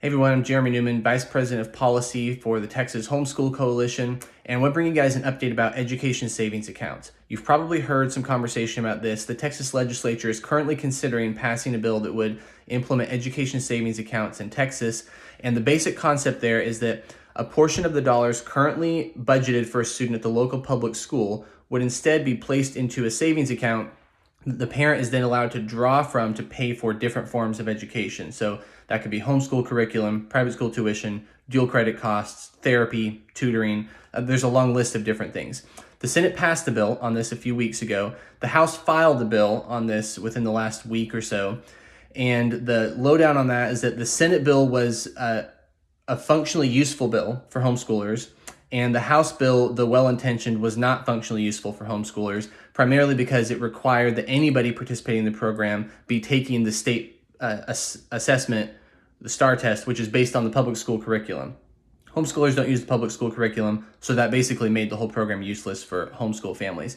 Hey everyone, I'm Jeremy Newman, Vice President of Policy for the Texas Homeschool Coalition, and I want to bring you guys an update about education savings accounts. You've probably heard some conversation about this. The Texas legislature is currently considering passing a bill that would implement education savings accounts in Texas, and the basic concept there is that a portion of the dollars currently budgeted for a student at the local public school would instead be placed into a savings account the parent is then allowed to draw from to pay for different forms of education. So that could be homeschool curriculum, private school tuition, dual credit costs, therapy, tutoring. There's a long list of different things. The Senate passed the bill on this a few weeks ago. The House filed the bill on this within the last week or so. And the lowdown on that is that the Senate bill was a functionally useful bill for homeschoolers. And the House bill, the well-intentioned, was not functionally useful for homeschoolers, primarily because it required that anybody participating in the program be taking the state assessment, the STAR test, which is based on the public school curriculum. Homeschoolers don't use the public school curriculum, so that basically made the whole program useless for homeschool families.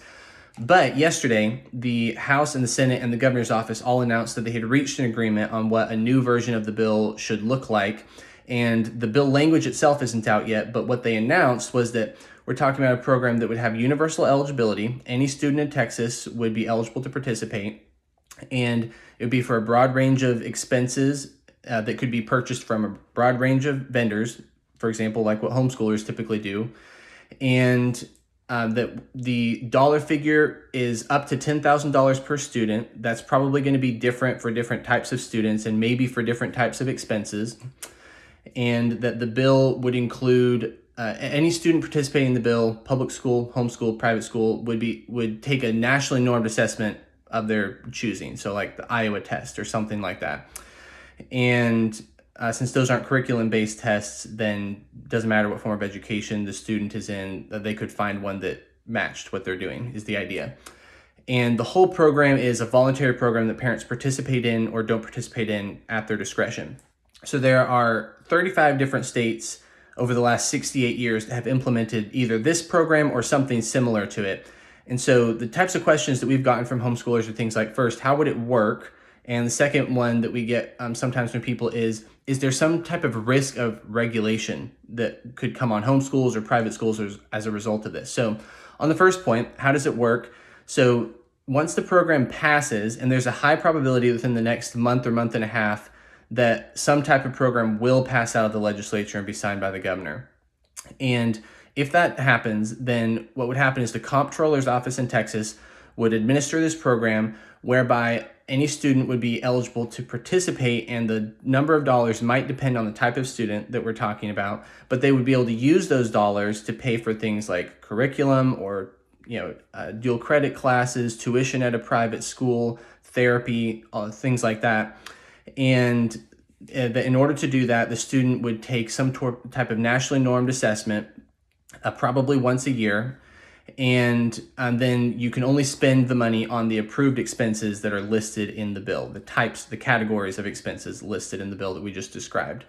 But yesterday, the House and the Senate and the governor's office all announced that they had reached an agreement on what a new version of the bill should look like. And the bill language itself isn't out yet, but what they announced was that we're talking about a program that would have universal eligibility. Any student in Texas would be eligible to participate, and it would be for a broad range of expenses that could be purchased from a broad range of vendors, for example, like what homeschoolers typically do. And that the dollar figure is up to $10,000 per student. That's probably going to be different for different types of students and maybe for different types of expenses. And that the bill would include any student participating in the bill, public school, homeschool, private school, would take a nationally normed assessment of their choosing, so like the Iowa test or something like that. And since those aren't curriculum-based tests, then it doesn't matter what form of education the student is in, they could find one that matched what they're doing, is the idea. And the whole program is a voluntary program that parents participate in or don't participate in at their discretion. So there are 35 different states over the last 68 years that have implemented either this program or something similar to it. And so the types of questions that we've gotten from homeschoolers are things like, first, how would it work? And the second one that we get sometimes from people is there some type of risk of regulation that could come on homeschools or private schools as a result of this? So on the first point, how does it work? So once the program passes, and there's a high probability within the next month or month and a half that some type of program will pass out of the legislature and be signed by the governor. And if that happens, then what would happen is the comptroller's office in Texas would administer this program whereby any student would be eligible to participate, and the number of dollars might depend on the type of student that we're talking about, but they would be able to use those dollars to pay for things like curriculum or dual credit classes, tuition at a private school, therapy, things like that. And in order to do that, the student would take some type of nationally normed assessment, probably once a year, and then you can only spend the money on the approved expenses that are listed in the bill, the categories of expenses listed in the bill that we just described.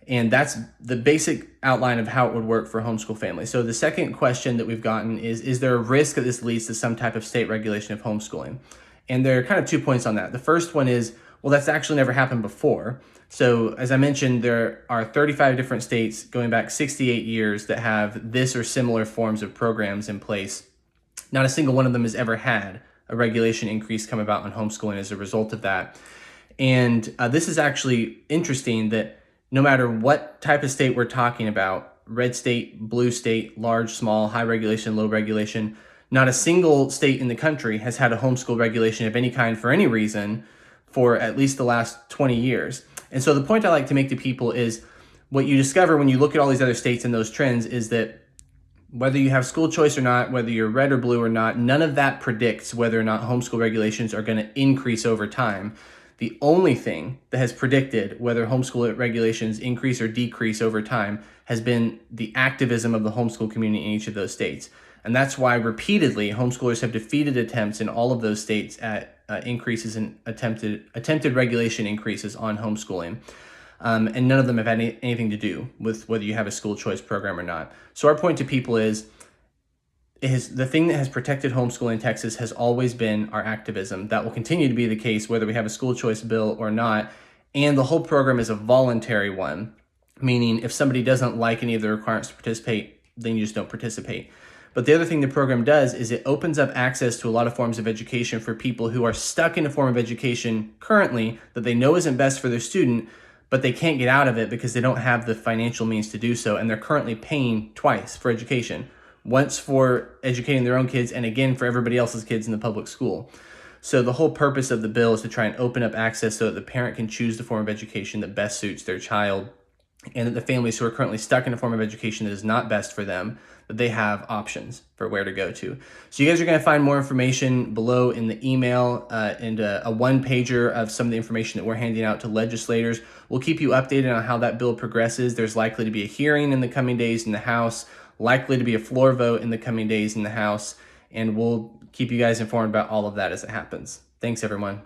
And that's the basic outline of how it would work for homeschool families. So the second question that we've gotten is there a risk that this leads to some type of state regulation of homeschooling? And there are kind of 2 points on that. The first one is, well, that's actually never happened before. So as I mentioned, there are 35 different states going back 68 years that have this or similar forms of programs in place. Not a single one of them has ever had a regulation increase come about on homeschooling as a result of that. And this is actually interesting that no matter what type of state we're talking about, red state, blue state, large, small, high regulation, low regulation, not a single state in the country has had a homeschool regulation of any kind for any reason for at least the last 20 years. And so the point I like to make to people is what you discover when you look at all these other states and those trends is that whether you have school choice or not, whether you're red or blue or not, none of that predicts whether or not homeschool regulations are going to increase over time. The only thing that has predicted whether homeschool regulations increase or decrease over time has been the activism of the homeschool community in each of those states. And that's why repeatedly homeschoolers have defeated attempts in all of those states at increases in attempted regulation increases on homeschooling. And none of them have had anything to do with whether you have a school choice program or not. So our point to people is the thing that has protected homeschooling in Texas has always been our activism. That will continue to be the case whether we have a school choice bill or not. And the whole program is a voluntary one, meaning if somebody doesn't like any of the requirements to participate, then you just don't participate. But the other thing the program does is it opens up access to a lot of forms of education for people who are stuck in a form of education currently that they know isn't best for their student, but they can't get out of it because they don't have the financial means to do so, and they're currently paying twice for education, once for educating their own kids and again for everybody else's kids in the public school. So the whole purpose of the bill is to try and open up access so that the parent can choose the form of education that best suits their child, and that the families who are currently stuck in a form of education that is not best for them, that they have options for where to go to. So you guys are going to find more information below in the email and a one-pager of some of the information that we're handing out to legislators. We'll keep you updated on how that bill progresses. There's likely to be a hearing in the coming days in the House, likely to be a floor vote in the coming days in the House, and we'll keep you guys informed about all of that as it happens. Thanks, everyone.